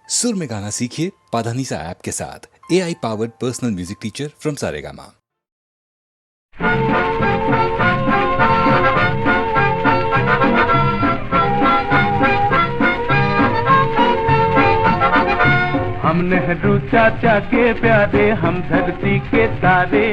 सुर में गाना सीखिए पाधानीसा ऐप के साथ। AI powered personal music teacher from Saregama. हम नेहरू चाचा के प्यारे, हम धरती के तारे।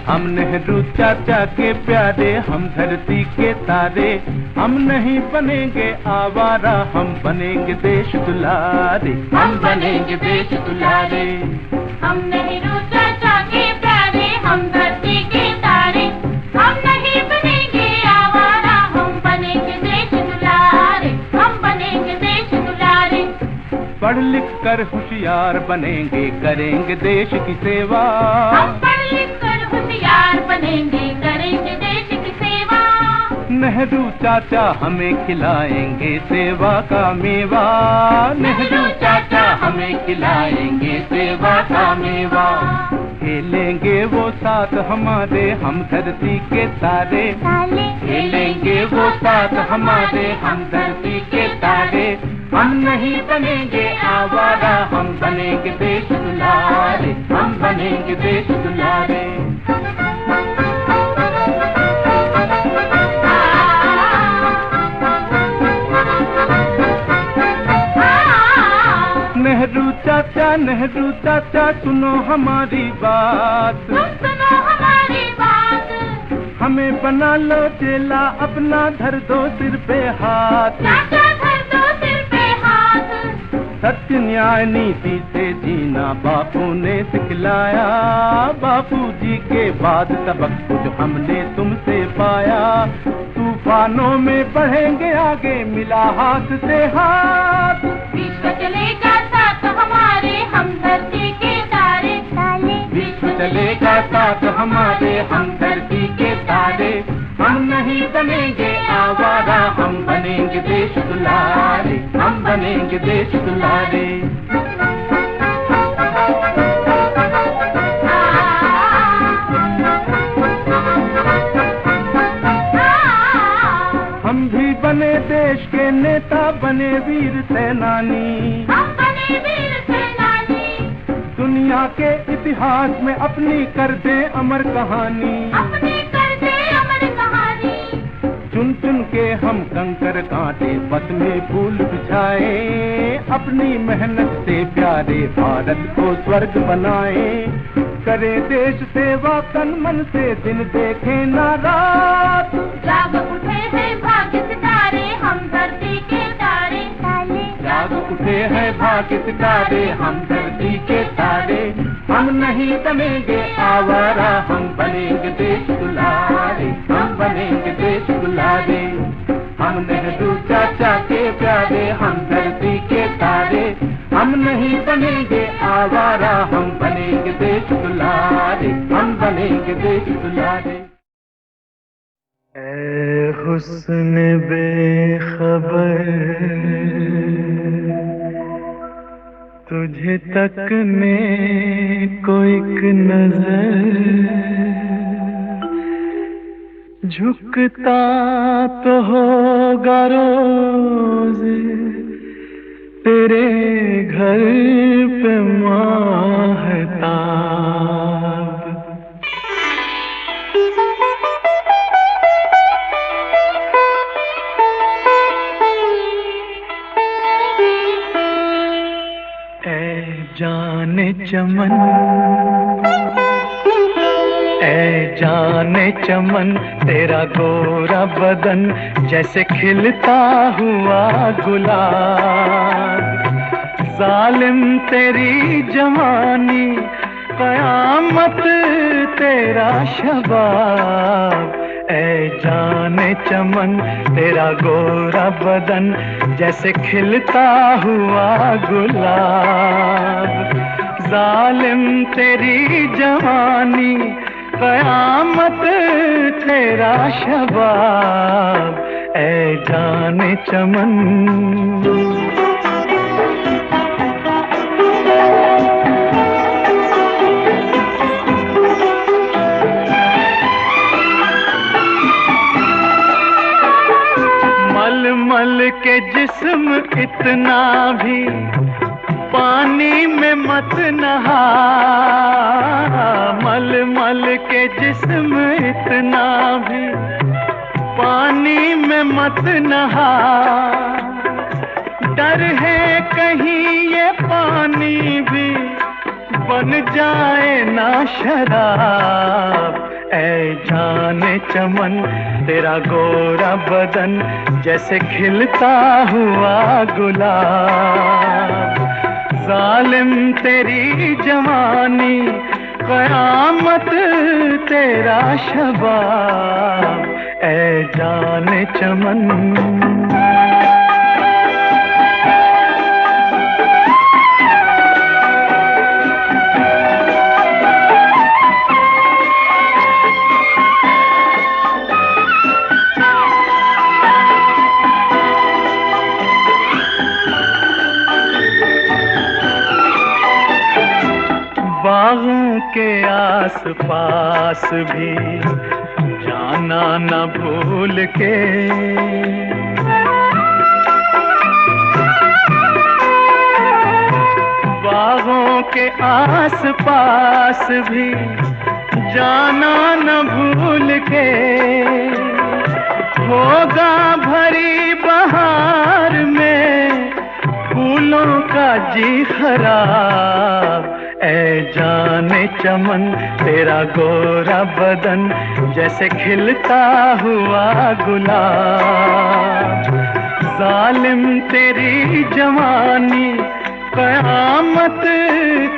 हम नेहरू चाचा के प्यारे, हम धरती के तारे। हम नहीं बनेंगे आवारा, हम बनेंगे देश दुलारे। हम बनेंगे देश दुलारे। हम नेहरू चाचा के प्यारे, हम धरती के तारे। हम नहीं बनेंगे आवारा, हम बनेंगे देश दुलारे। हम बनेंगे देश दुलारे। पढ़ लिख कर होशियार बनेंगे, करेंगे देश की सेवा। हम पढ़ लिख कर होशियार बनेंगे, करेंगे देश की सेवा। नेहरू चाचा हमें खिलाएंगे सेवा का मेवा। नेहरू चाचा हमें खिलाएंगे सेवा का मेवा। खेलेंगे वो साथ हमारे, हम धरती के तारे। खेलेंगे वो साथ हमारे, हम धरती के तारे। हम नहीं बनेंगे आवारा, हम बनेंगे देश दुलारे। हम बनेंगे देश दुलारे। नेहरू चाचा सुनो हमारी बात। सुनो हमारी बात। हमें बना लो चेला, अपना धर दो सिर पे हाथ। चाचा धर दो सिर पे हाथ। सत्य न्याय नीति से जीना बापू ने सिखलाया। बापू जी के बाद सबक कुछ हमने तुमसे पाया। तूफानों में बढ़ेंगे आगे, मिला हाथ से हाथ। विश्व चलेगा साथ हमारे, हम धरती के तारे। विश्व चलेगा साथ हमारे, हम धरती के तारे। हम नहीं बनेंगे आवारा, हम बनेंगे देश दुलारे। हम बनेंगे देश दुलारे। हम भी बने देश के नेता, बने वीर सेनानी। हम बने वीर सेनानी। दुनिया के इतिहास में अपनी कर दे अमर कहानी। अपनी कर दे अमर कहानी। चुन चुन के हम कंकर कांटे, पथ में फूल बिछाए। अपनी मेहनत से प्यारे भारत को स्वर्ग बनाए। करे देश सेवा तन मन से, दिन देखे ना रात। जाग उठे हैं भाग्य सितारे, हम धरती के तारे। जाग उठे हैं भाग्य सितारे, हम धरती के तारे। हम नहीं बनेंगे आवारा, हम बनेंगे देश दुलारे। हम बनेंगे देश दुलारे। हम नेहरू चाचा के प्यारे, हम धरती के तारे। हम नहीं बनेंगे आवारा, हम बनेंगे देश दुलारे। हम बनेंगे देश दुलारे। ऐ हुस्न बेखबर, तुझे तकने को एक नजर। झुकता तो होगा रोज तेरे घर पे माहताब। जाने चमन, ऐ जाने चमन, तेरा गोरा बदन जैसे खिलता हुआ गुलाब। जालिम तेरी जवानी, कयामत तेरा शबाब। ऐ जाने चमन, तेरा गोरा बदन जैसे खिलता हुआ गुलाब। जालिम तेरी जवानी, कयामत तेरा शबाब। ऐ जाने चमन। मल के जिस्म इतना भी मत नहा, मल मल के जिस्म इतना भी पानी में मत नहा। डर है कहीं ये पानी भी बन जाए ना शराब। ऐ जाने चमन तेरा गोरा बदन जैसे खिलता हुआ गुलाब। जालिम तेरी जवानी क़यामत तेरा शबाब। ऐ जाने चमन बागों के आस पास भी जाना न भूल के। बागों के आस पास भी जाना न भूल के। होगा भरी बहार में फूलों का जी खराब। ऐ जाने चमन तेरा गोरा बदन जैसे खिलता हुआ गुलाब। जालिम तेरी जवानी क़यामत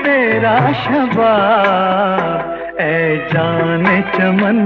तेरा शबाब। ऐ जाने चमन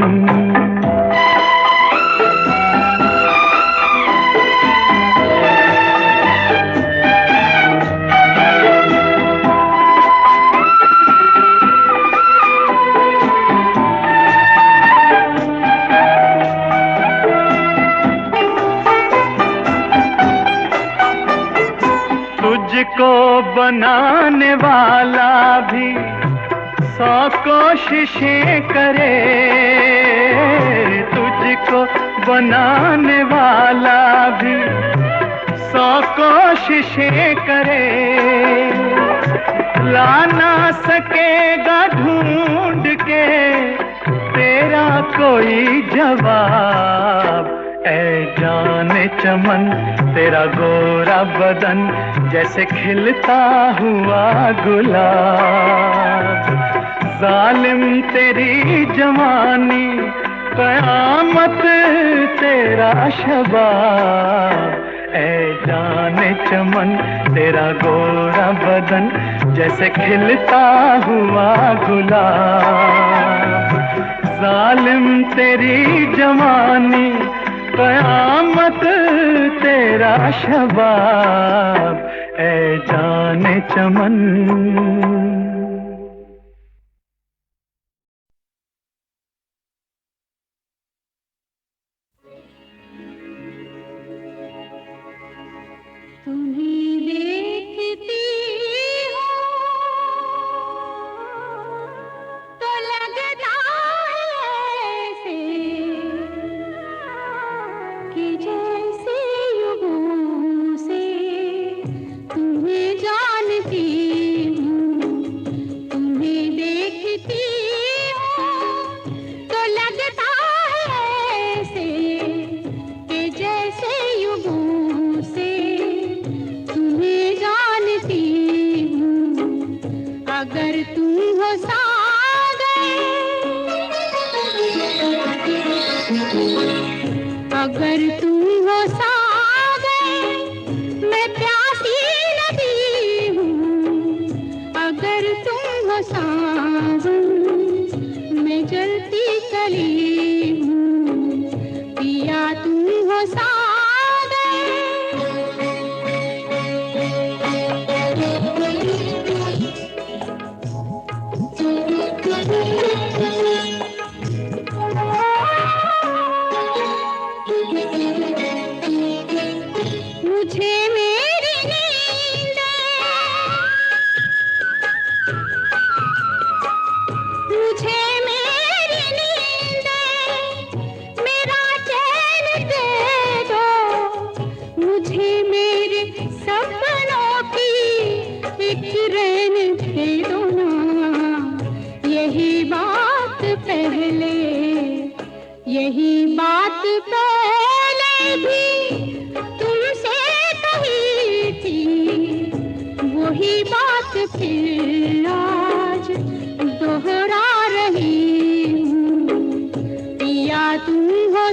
तुझको बनाने वाला भी 100 कोशिशें करे। तुझको बनाने वाला भी 100 कोशिशें करे। ला ना सकेगा ढूंढ के तेरा कोई जवाब। ऐ जाने चमन तेरा गोरा बदन जैसे खिलता हुआ गुलाब। जालिम तेरी जवानी क़यामत तेरा शबाब। ऐ जाने चमन तेरा गोरा बदन जैसे खिलता हुआ गुलाब। जालिम तेरी जवानी क़यामत तेरा शबाब। ऐ जाने चमन तुम्हें देखती तो लगता है ऐसे कि जैसे युगों से तुम्हें जानती हूँ। तुम्हें देखती तो लगता है ऐसे कि जैसे युगों से तुम्हें जानती हूँ। अगर तुम हो अगर तुम हो सागर मैं प्यासी नदी हूँ। अगर तुम हो सावन मैं जलती कली हूँ। पिया तुम हो मुझे मेरी नींद, मुझे मेरी नींद, मेरा चैन दे दो। मुझे मेरे सपनों की एक रैन दे दो ना, यही बात पहले, यही बात पहले भी तुमसे कही थी, वही बात फिर आज दोहरा रही हूँ, पिया तुम हो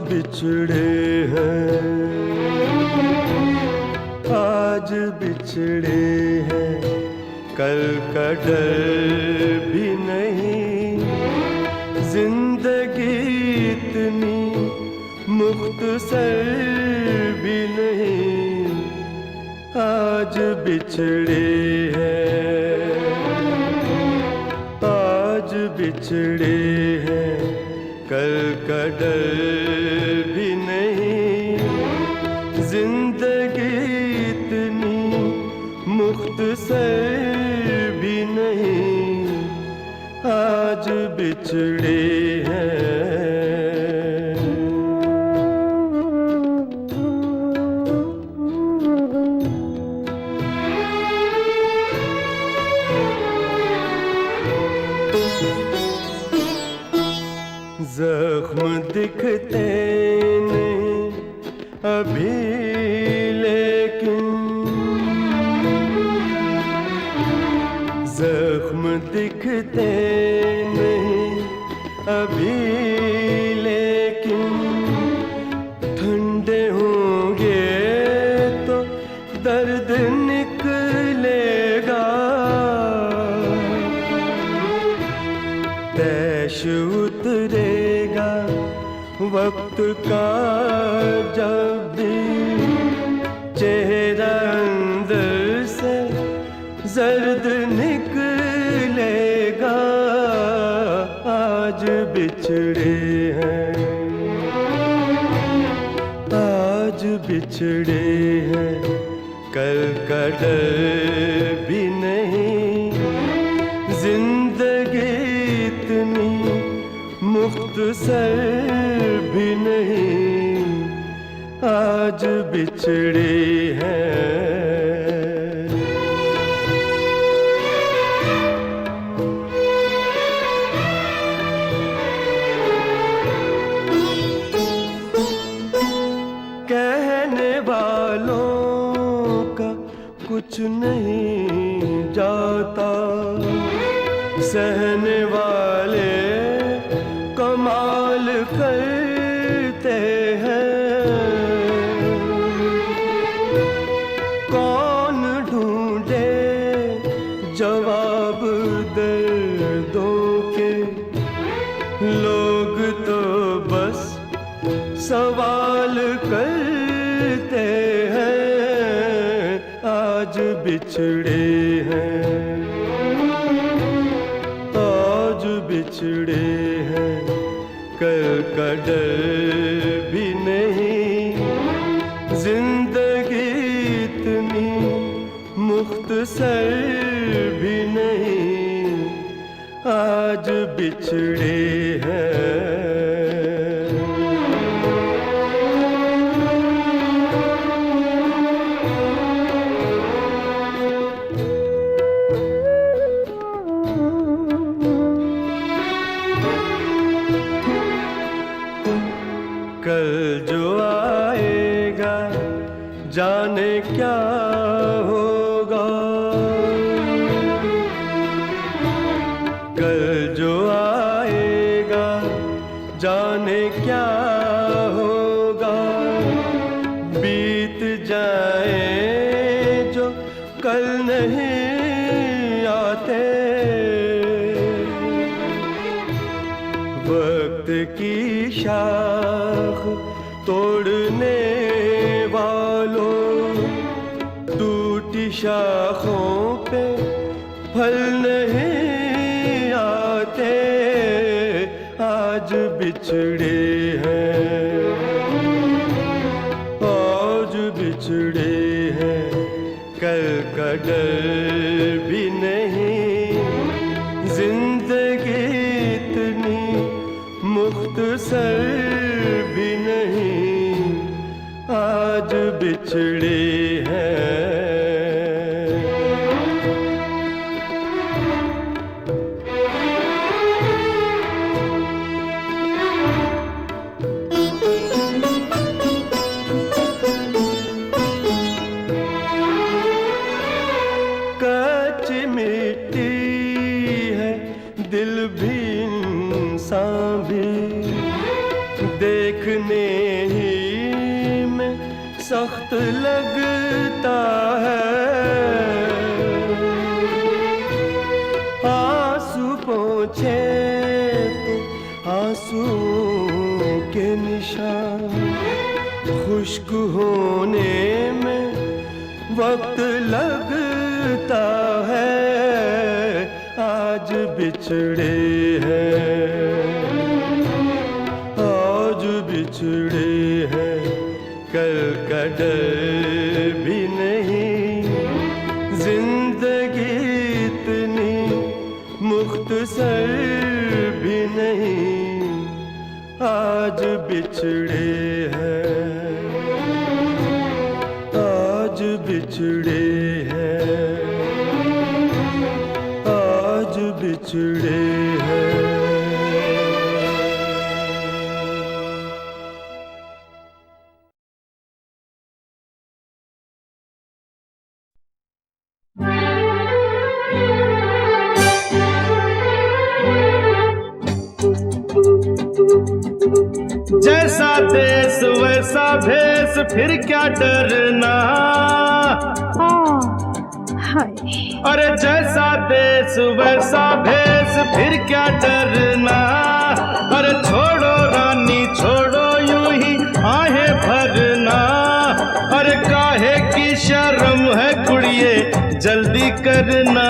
बिछड़े हैं, आज बिछड़े हैं, कल का डर भी नहीं। जिंदगी इतनी मुख्तसर भी नहीं, आज बिछड़े हैं, आज बिछड़े हैं, कल का डर भी नहीं। जिंदगी इतनी मुख्तसर भी नहीं, आज बिछड़े हैं। जख्म दिखते नहीं अभी लेकिन, जख्म दिखते नहीं अभी लेकिन, ठंडे होंगे तो दर्द निकलेगा। तैश उतरेगा वक्त का जब भी, चेहरा अंदर से जर्द निकलेगा। आज बिछड़े हैं, आज बिछड़े हैं, कल का डर भी नहीं। जिंदगी इतनी मुख्तसर भी नहीं, आज बिछड़े हैं। कहने वालों का कुछ नहीं जाता, सहने वाले कमाल करते हैं। कौन ढूंढे जवाब दर्दों के, लोग तो बस सवाल करते हैं। आज बिछड़े हैं, आज बिछड़े हैं, कल का डर भी नहीं। जिंदगी इतनी मुख्तसर भी नहीं, आज बिछड़े हैं। कल जो आएगा जाने क्या होगा, कल जो आएगा जाने क्या होगा। बीत जाए जो कल नहीं आते, वक्त की शाख तोड़ने वालों, टूटी शाखों पे फल नहीं आते। आज बिछड़े हैं, आज बिछड़े हैं, कल का डर भी नहीं। जिंदगी इतनी मुख्तसर भी नहीं, आज बिछड़े हैं। कच्ची मिट्टी है दिल भी इंसान भी, देखने ही में सख्त लगता है। आंसू पोंछे तो आंसू के निशान, खुश्क होने में वक्त लगता है। आज बिछड़े हैं, आज बिछड़े हैं, कल का डर भी नहीं। जिंदगी इतनी मुख्तसर भी नहीं आज बिछड़े हैं, आज बिछड़े हैं, आज बिछड़े हैं। जैसा देश वैसा भेष, फिर क्या डरना। अरे जैसा देश वैसा भेष, फिर क्या डरना। अरे छोड़ो रानी छोड़ो यूं ही आहें भरना। अरे काहे की शर्म है कुड़िए जल्दी करना।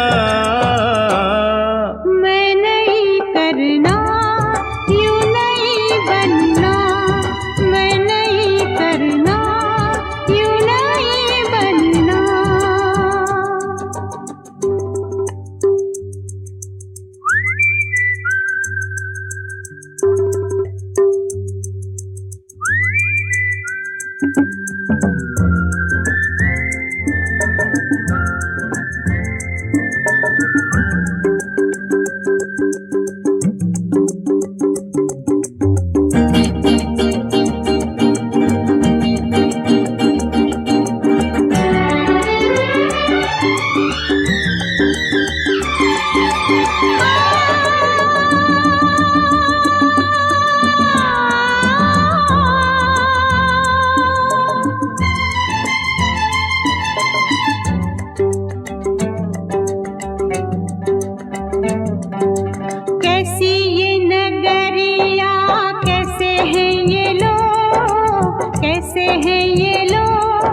मैं नहीं करना, यूं नहीं बनना। मैं नहीं करना, यूं नहीं बनना। कैसी ये नगरिया, कैसे हैं ये लोग, कैसे हैं ये लोग।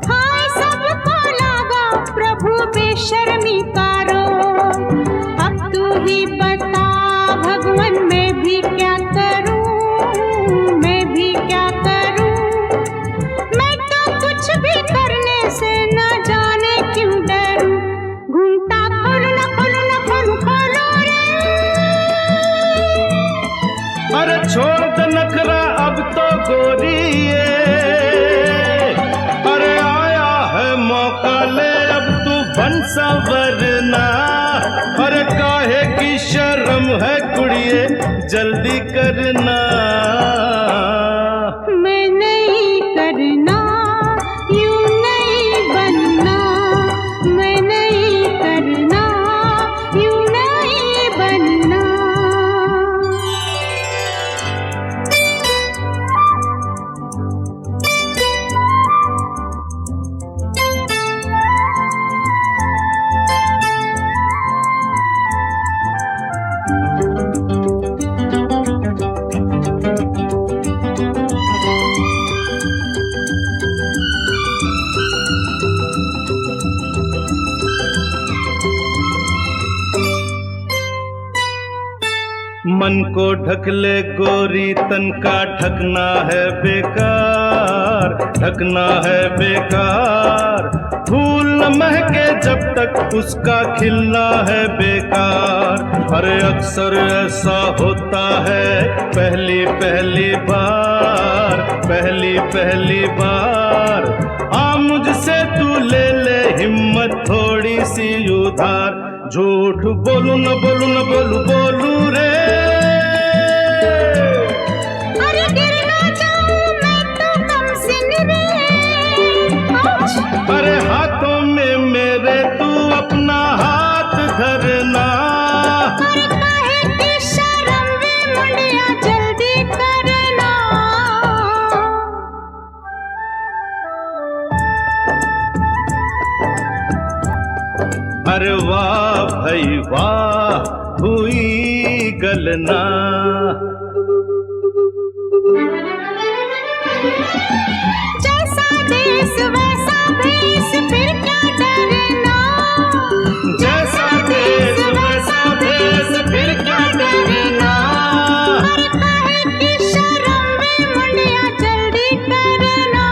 हाय सबको लागा प्रभु बेशर्मी का रोग। अब तू ही बता भगवान मैं भी क्या करूं, मैं भी क्या करूं। मैं तो कुछ भी करने से न जाने क्यों डरूं। घूमता खोलो न खोलो न खोलो खोलो रे। अरे छोड़ दे नखरा अब तो गोरिए। अरे आया है मौका ले अब तू बन संवरना। अरे काहे की शर्म है कुड़िए जल्दी करना। मैं नहीं करना, यूं नहीं बनना। मैं नहीं करना, यूं नहीं बनना। मन को ढक ले गोरी तन का ढकना है बेकार, ढकना है बेकार। फूल न महके जब तक उसका खिलना है बेकार। अरे अक्सर ऐसा होता है पहली पहली बार, पहली पहली बार। आ मुझसे तू ले ले हिम्मत थोड़ी सी उधार। झूठ बोलू न बोलू न बोलू बोलू रे। अरे गिर ना जाऊं मैं तो कम सिन रे। अरे हाथों में मेरे तू अपना हाथ धरना। अरे काहे की शर्म वे मुंडिया जल्दी करना। अरे वाह भाई वाह हुई गलना। जैसा देश वैसा भेष, फिर क्या डरना। जैसा देश वैसा भेष, फिर क्या डरना। अरे काहे की शर्म वे मुंडिया जल्दी करना।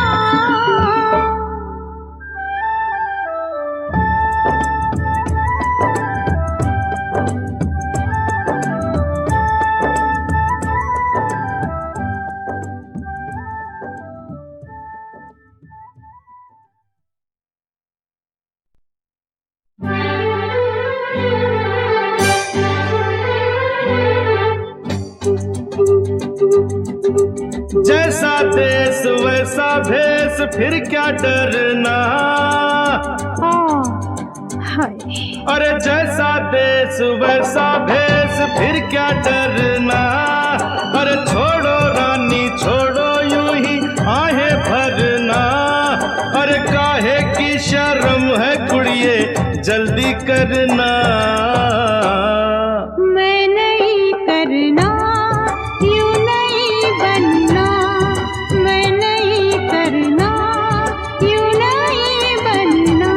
जैसा देश वैसा भेष, फिर क्या डरना। हाय अरे जैसा देश वैसा भेष, फिर क्या डरना। अरे छोड़ो रानी छोड़ो यूं ही आहें भरना। अरे काहे की शर्म है कुड़िए, जल्दी करना। मैं नहीं करना, यूं नहीं बनना। मैं नहीं करना, यूं नहीं बनना।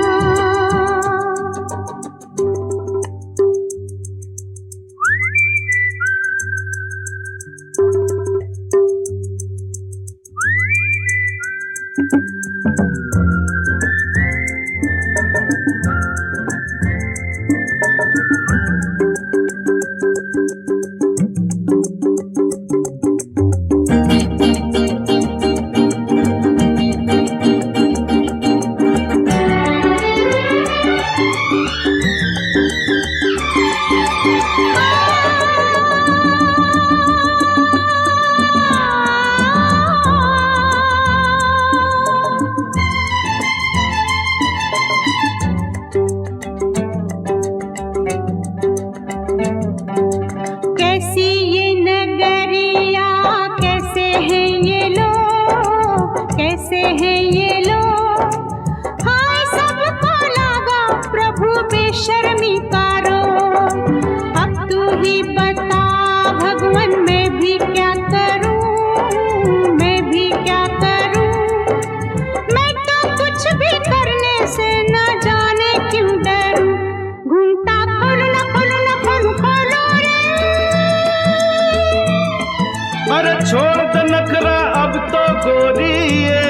कैसी ये नगरिया, कैसे हैं ये लोग, कैसे हैं ये लोग। हाय सबको लगा प्रभु बेशर्मी का रोग। अब तू ही बता भगवान, मैं भी क्या करूं, मैं भी क्या करूं। मैं तो कुछ भी करने से न जाने क्यों डरूं। घूंघटा खोलो न खोलो न खोलो खोलो रे। अरे छोड़ दे नखरा अब तो गोरिए।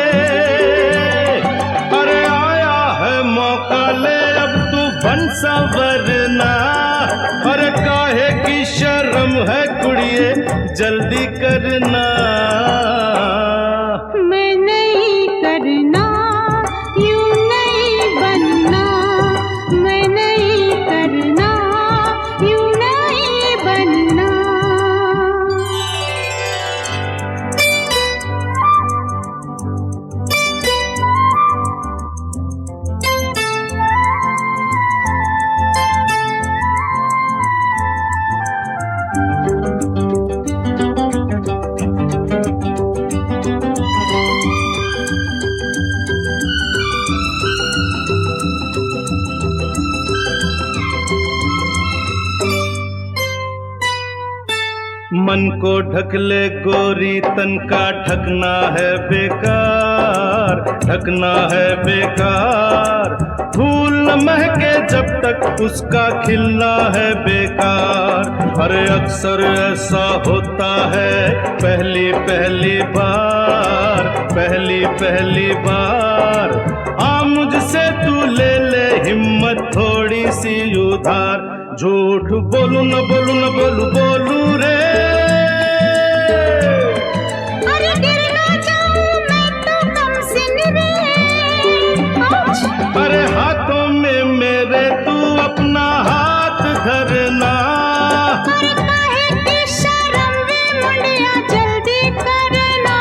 अरे आया है मौका, ले अब तू बन संवरना। अरे काहे की शर्म है कुड़िए, जल्दी करना। मैं नहीं करना, यूं नहीं बनना। मैं नहीं करना, यूं नहीं बनना। मन को ढक ले गोरी, तन का ढकना है बेकार, ढकना है बेकार। फूल न महके जब तक उसका खिलना है बेकार। अरे अक्सर ऐसा होता है पहली पहली बार, पहली पहली बार। आ मुझसे तू ले ले हिम्मत थोड़ी सी उधार। झूठ बोलू न बोलू न बोलू बोलू रे। अरे गिर ना जाऊं मैं तो कमसिन रे। अरे हाथों में मेरे तू अपना हाथ धरना। अरे काहे की शर्म वे मुंडिया, जल्दी करना।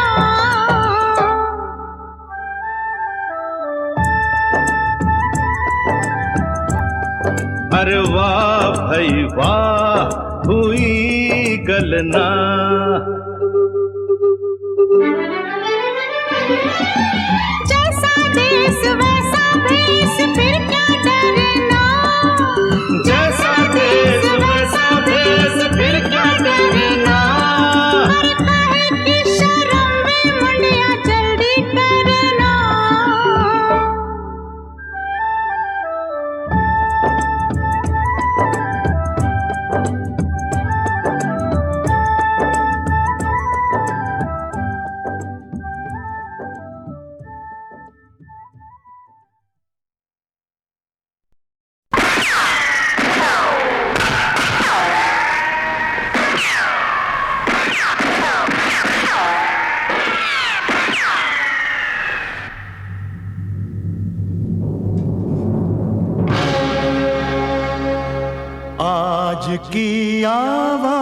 अरे वाह भाई वाह, हुई गलना। जैसा देश वैसा भेष, फिर क्या डरना। जैसा देश वैसा भेष, फिर क्या डरना। अरे काहे की शर्म वे मुंडिया, जल्दी करना। आज की आवाज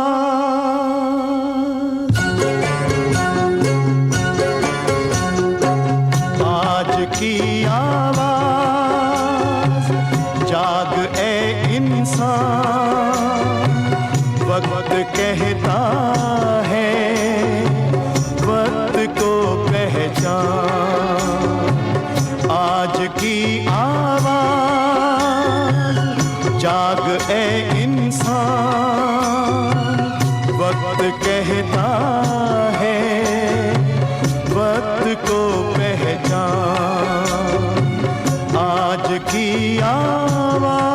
वक्त कहता है वक्त को पहचान। आज की आवाज जाग ए इंसान, वक्त कहता है वक्त को पहचान। आज की आवाज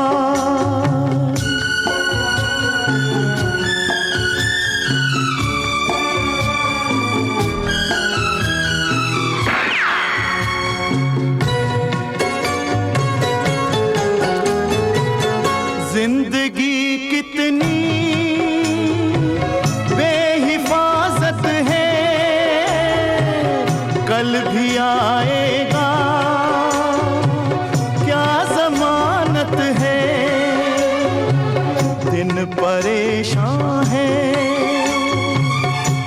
जिंदगी कितनी बेहिफाजत है, कल भी आएगा क्या जमानत है। दिन परेशान है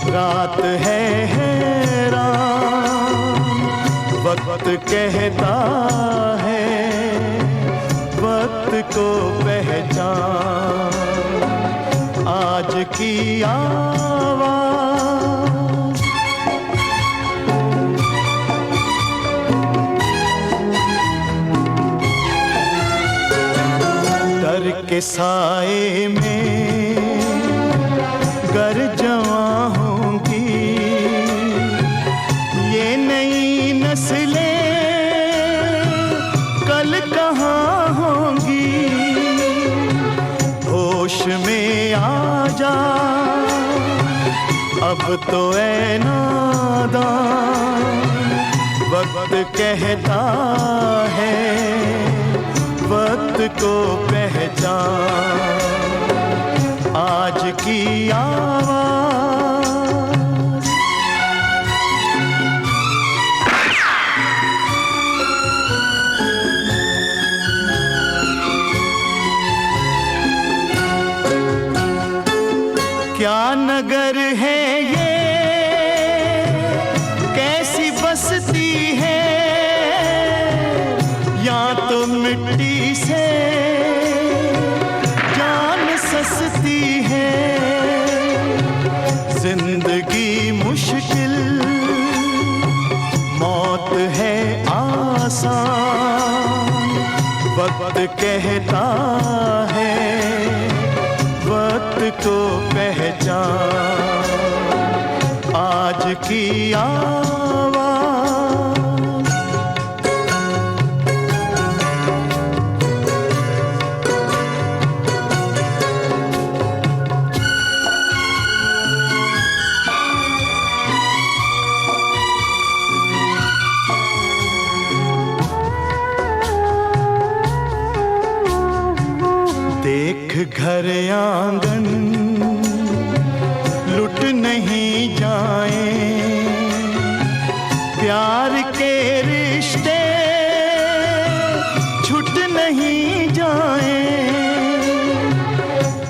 रात है हैरान, वक्त कहता है वक्त को पहचान। आज की आवाज डर के साए में गर जवां होंगी, ये नई नस्लें कल कहाँ होंगी। होश में आ जा अब तो ऐ नादान, वक्त कहता है वक्त को पहचान। आज की आवाज क्या नगर है ये, कैसी बस्ती है, या तो मिट्टी से जान सस्ती है। जिंदगी मुश्किल मौत है आसान, वक्त कहता है वक्त को पहचान। आज की आवाज देख घर आंगन लुट नहीं जाए, प्यार के रिश्ते छूट नहीं जाए।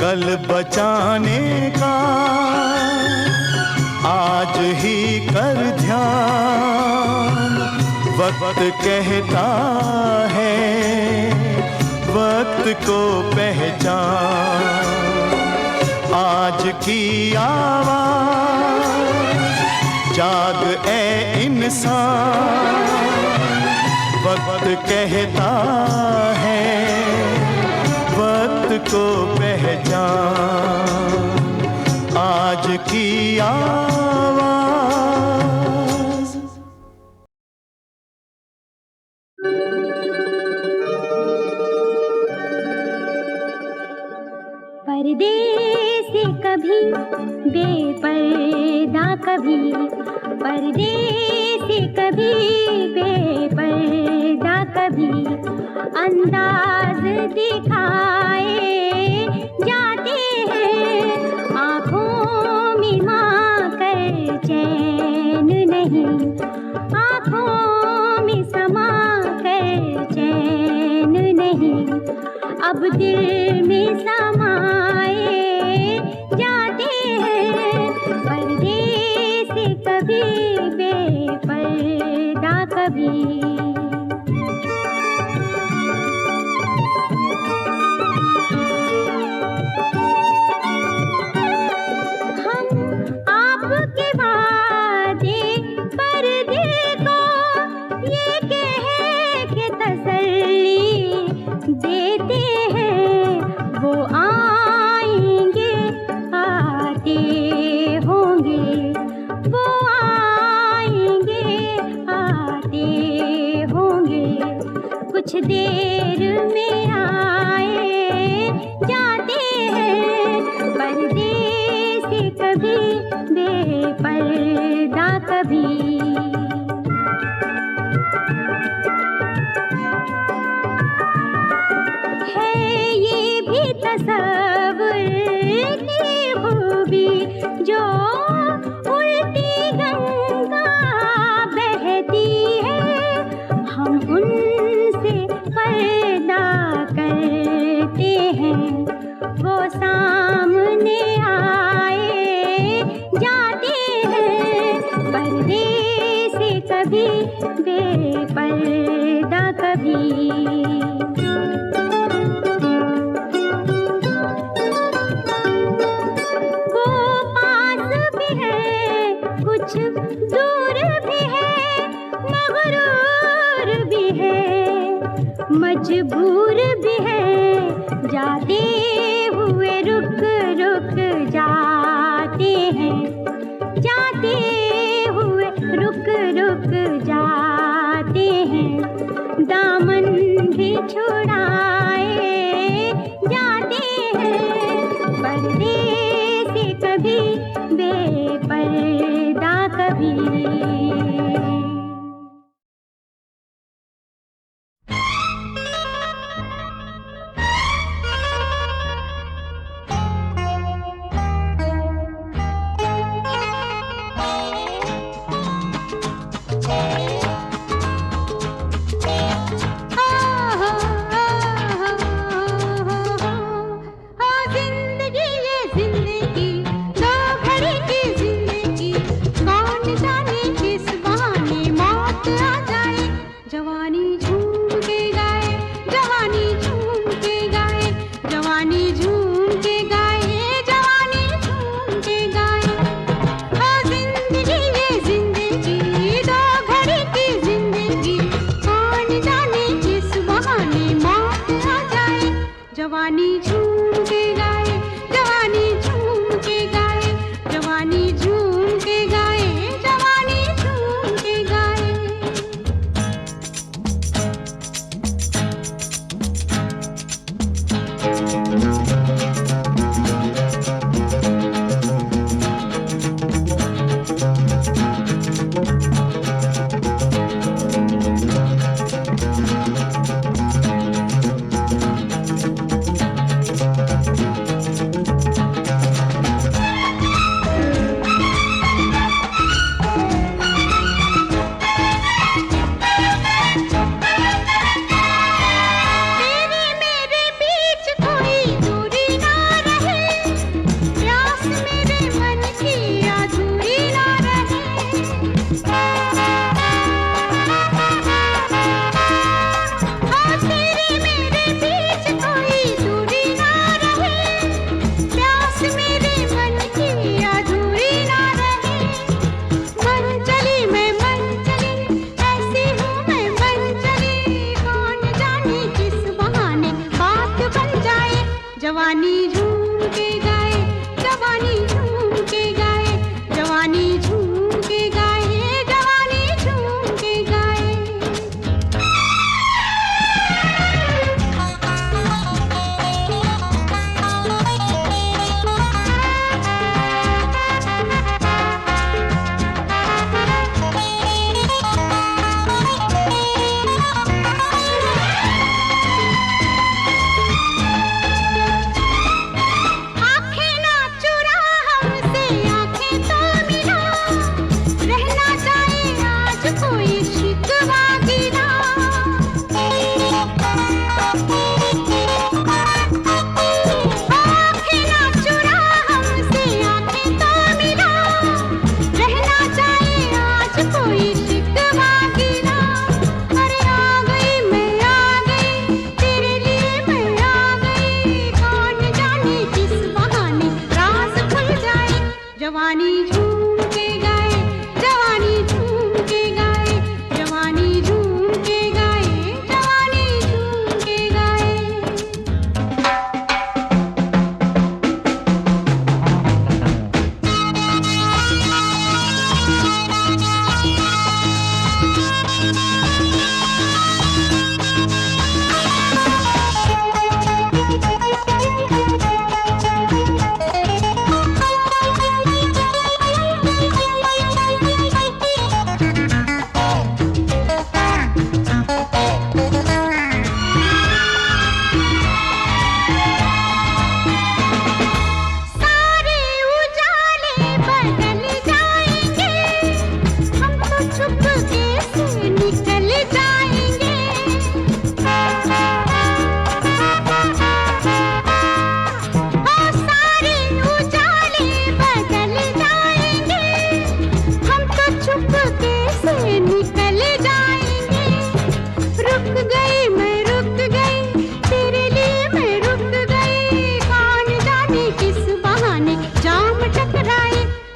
कल बचाने का आज ही कर ध्यान, वक्त कहता है वक्त को पहचान। आज की आवाज जाग ए इंसान, वक्त कहता है वक्त को पहचान। आज की आवाज परदेसी कभी बेपर्दा कभी, परदेसी कभी बेपर्दा कभी, अंदाज दिखाए जाते हैं आँखों में कर चैन नहीं, आँखों में समा कर चैन नहीं। अब दिल में समाए जाते हैं परदेसी कभी बेपर्दा कभी। तसव्वुर की खूबी जो उल्टी गंगा बहती है, हम उनसे पर्दा करते हैं। वो सामने आए जाते हैं, पर्दे से कभी बेपर्दा कभी। वो पास भी है, कुछ दूर भी है, मगरूर भी है, मजबूर भी है, जाते हुए रुक रुक जाते हैं, जाते हुए रुक रुक जाते हैं, दामन भी छुड़ाए जाते हैं, पर्दे से कभी बेपर्दा कभी।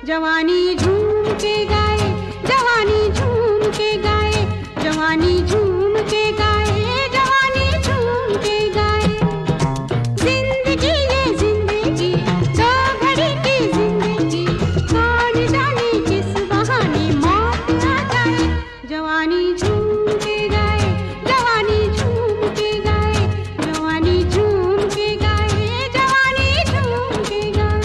जवानी झूम के गाए, जवानी झूम के गाए, जवानी झूम के गाए, जवानी झूम के गाए। जिंदगी ये जिंदगी, दो घड़ी की जिंदगी, कौन जाने किस बहाने मौत आ जाए। जवानी झूम के गाए, जवानी झूम के गाए, जवानी झूम के गाए, जवानी झूम के गाए।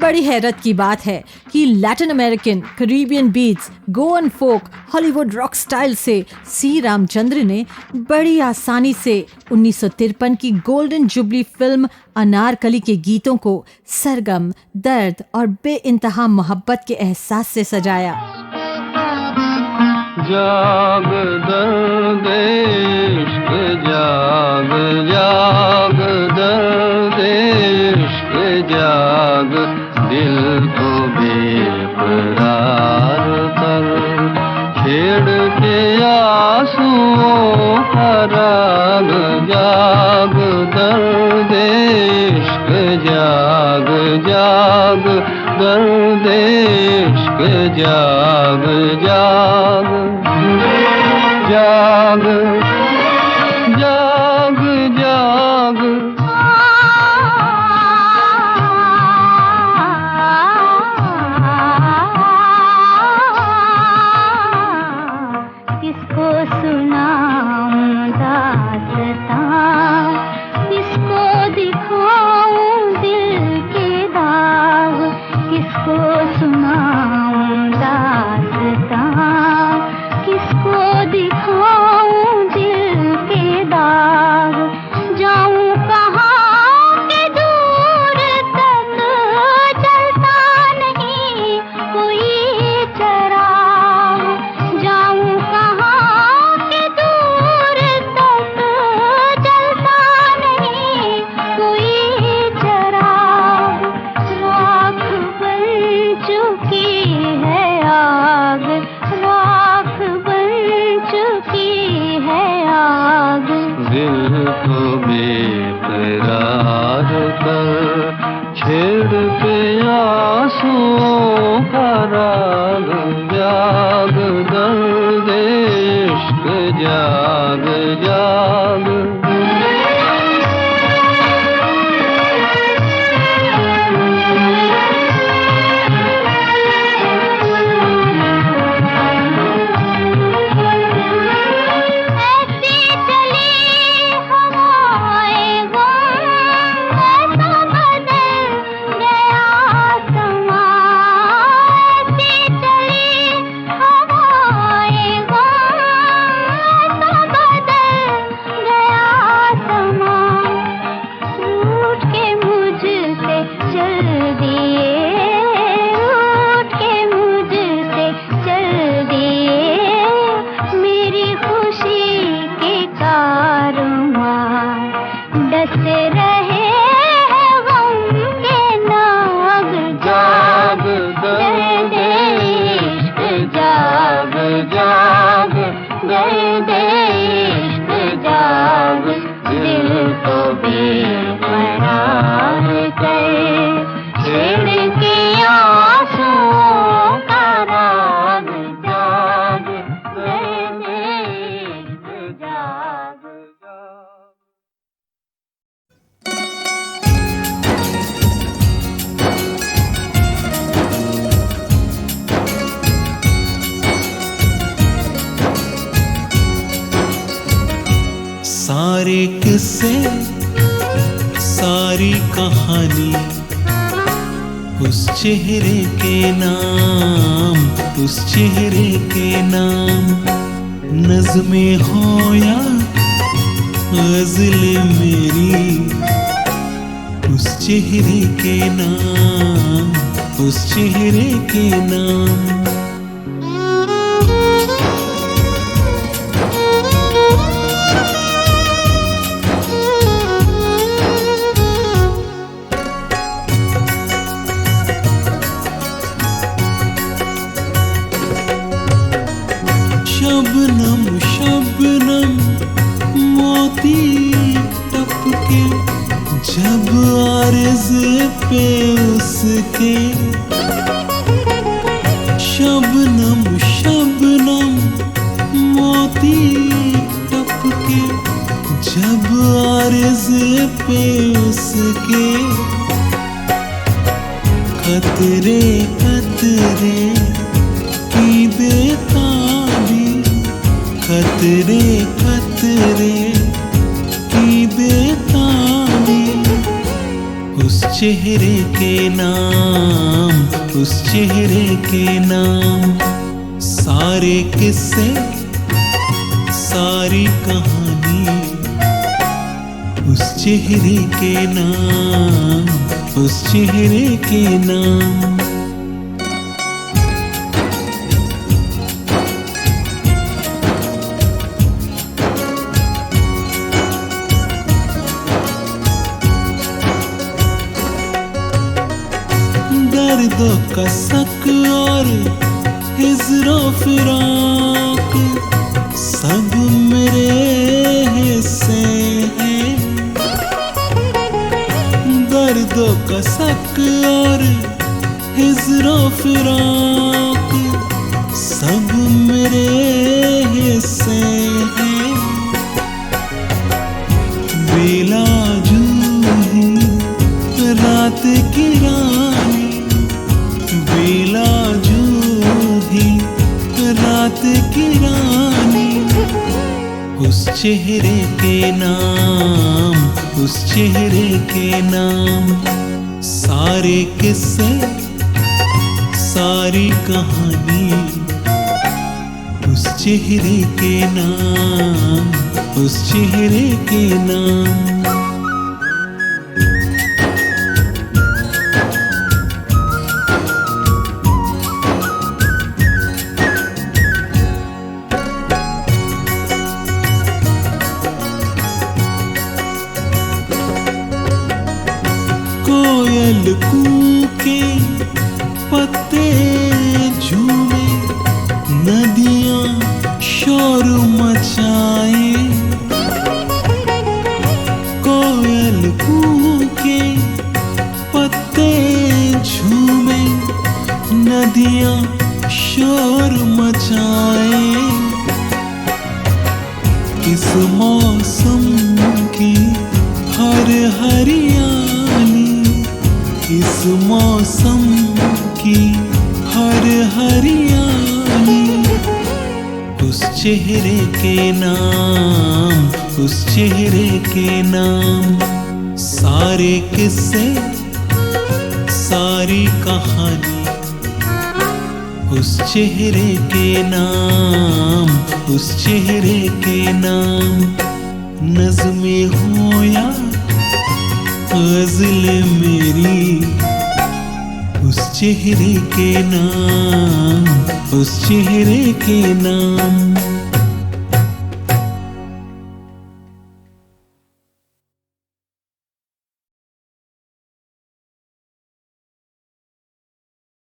बड़ी हैरत की बात है कि Latin American, Caribbean beats, Goan folk, Hollywood rock style से सी रामचंद्र ने बड़ी आसानी से 1953 की गोल्डन जुबली फिल्म अनारकली के गीतों को सरगम, दर्द और बेइंतहा मोहब्बत के एहसास से सजाया। जाग दर्द इश्क जाग, जाग दर्द इश्क जाग, दिल को बेकरार कर, छेड़ के आंसुओं का राग। जाग दर्द इश्क जाग, जाग दर्द इश्क जाग, जाग जाग जाग जाग। किसको सुनाऊं दास्तां, किसको दिखाऊं दिल के दाग, किसको सुनाऊं दास्तां, किसको दिखाऊं दिल के दाग। जाऊं कहाँ के दूर तक चलता नहीं कोई चराग। जाऊं कहाँ के दूर तक चलता नहीं कोई चराग। राख बन चुकी है आग, राख बन चुकी है आग। दिल को बेकरार कर, छेड़ के आंसुओं का राग। जाग दर्द इश्क जाग, जाग ऐसी चली हवाएं गम, ऐसा बदल गया समा। ऐसी चली हवाएं गम, ऐसा बदल गया समा। रूठ के मुझसे चल दिए, रूठ के मुझसे चल दिए, मेरी खुशी के कारवां डसे रहे हैं गम के नाग। जाग दर्द इश्क जाग, जाग दर्द इश्क जाग, दिल को बेकरार कर, छेड़ के आंसुओं का राग। जाग दर्द इश्क जाग, जाग। सारे किस्से, सारी कहानी, उस चेहरे के नाम, उस चेहरे के नाम। नज़्में हो या गज़लें मेरी, उस चेहरे के नाम, उस चेहरे के नाम। आरज़ पे उसके शबनम शबनम मोती टपके, जब आरज़ पे उसके कतरे कतरे की बेताबी, कतरे कतरे की बेताबी। उस चेहरे के नाम, उस चेहरे के नाम, सारे किस्से सारी कहानी। उस चेहरे के नाम, उस चेहरे के नाम। दर्दों का शक और हिजरो फिराक सब मेरे हिस्से हैं। दर्दों का शक और हिजरो फिराक सब मेरे हिस्से हैं। बेलाजू रात की रानी, बेलाजू ही रात की रानी। उस चेहरे के नाम, उस चेहरे के नाम, सारे किस्से सारी कहानी। उस चेहरे के नाम, उस चेहरे के नाम। कोयल कूके पत्ते झूमे, नदियां शोर मचाए। कोयल कूके पत्ते झूमे, नदियां शोर मचाए। इस मौसम की हर हरियाली, इस मौसम की हर हरियाली। उस चेहरे के नाम, उस चेहरे के नाम, सारे किस्से सारी कहानी। उस चेहरे के नाम, उस चेहरे के नाम। नज़्में हो या गज़लें मेरी, उस चेहरे के नाम, उस चेहरे के नाम।